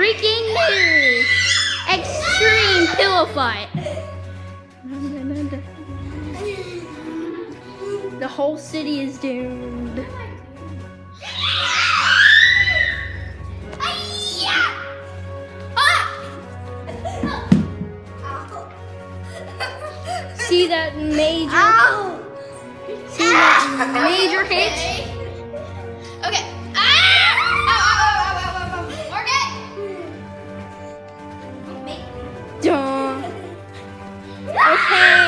Breaking news! Extreme pillow fight. The whole city is doomed. See that major? Ow! See that major hit? Okay. Duh. Okay.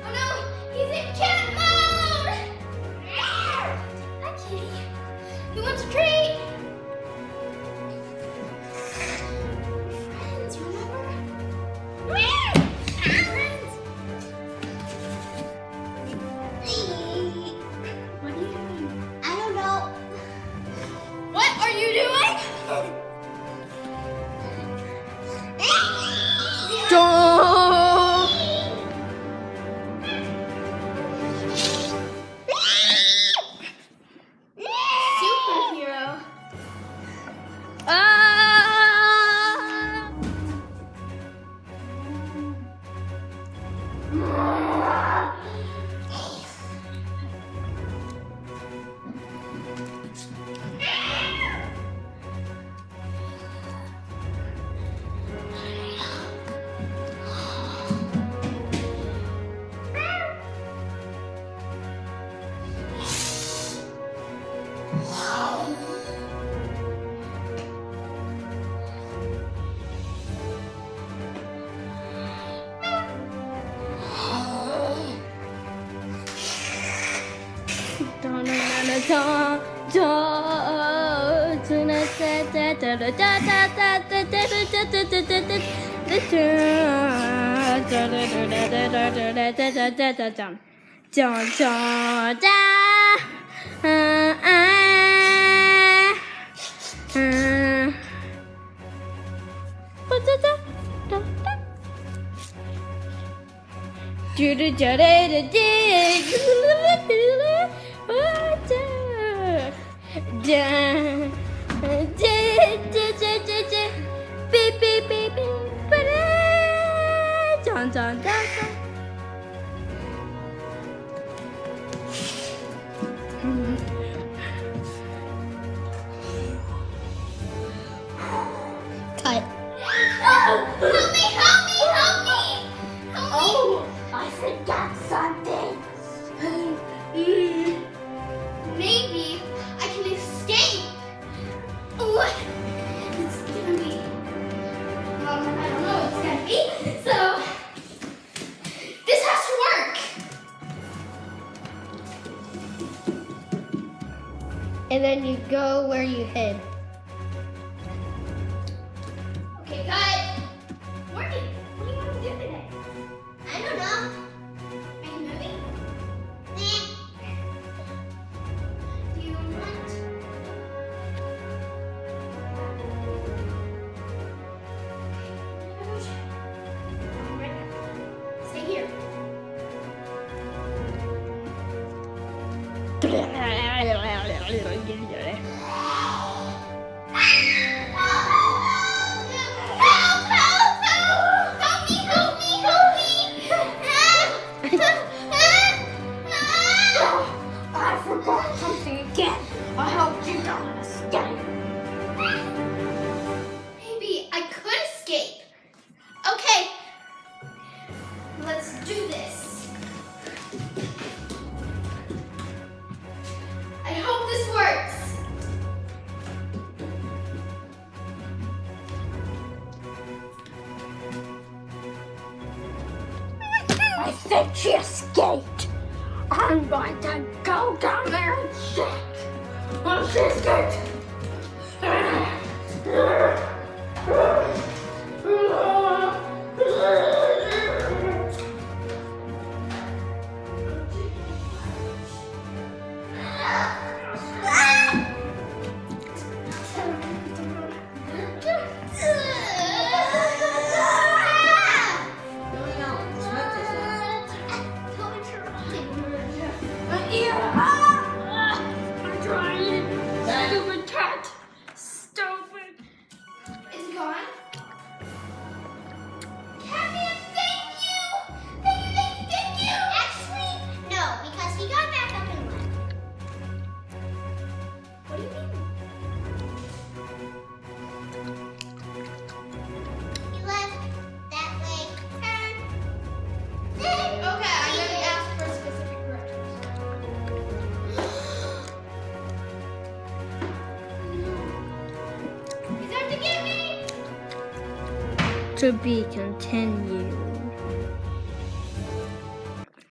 Oh no, he's in cat mode! Hi, kitty. Who wants a treat? Friends, remember? Friends. What are you doing? I don't know. What are you doing? Superhero. Cut. Help me, help me, help me! Help Oh, I forgot something. me! Maybe I can escape! What? It's gonna be... I don't know what it's gonna be, so... This has to work! And then you go where you hid. Okay, cut! Morgan, what do you want to do today? I don't know. Are you moving? Do you want... Right now. Stay here. Help! Help! Help! Help me! Help me! Help me! I forgot something again. I hope you don't escape. Maybe I could escape. Okay. Let's do this. I hope this works. I think she escaped. I I'm going to go down there and check. Well, she's good. I'm trying. Stupid cat. Stupid. Is it gone? Catman, thank you! Thank you! Actually, no, because he got back up and left. What do you mean? He left that way, turn. Then okay, I'm gonna ask for specific directions. He's out to get me! To be continued.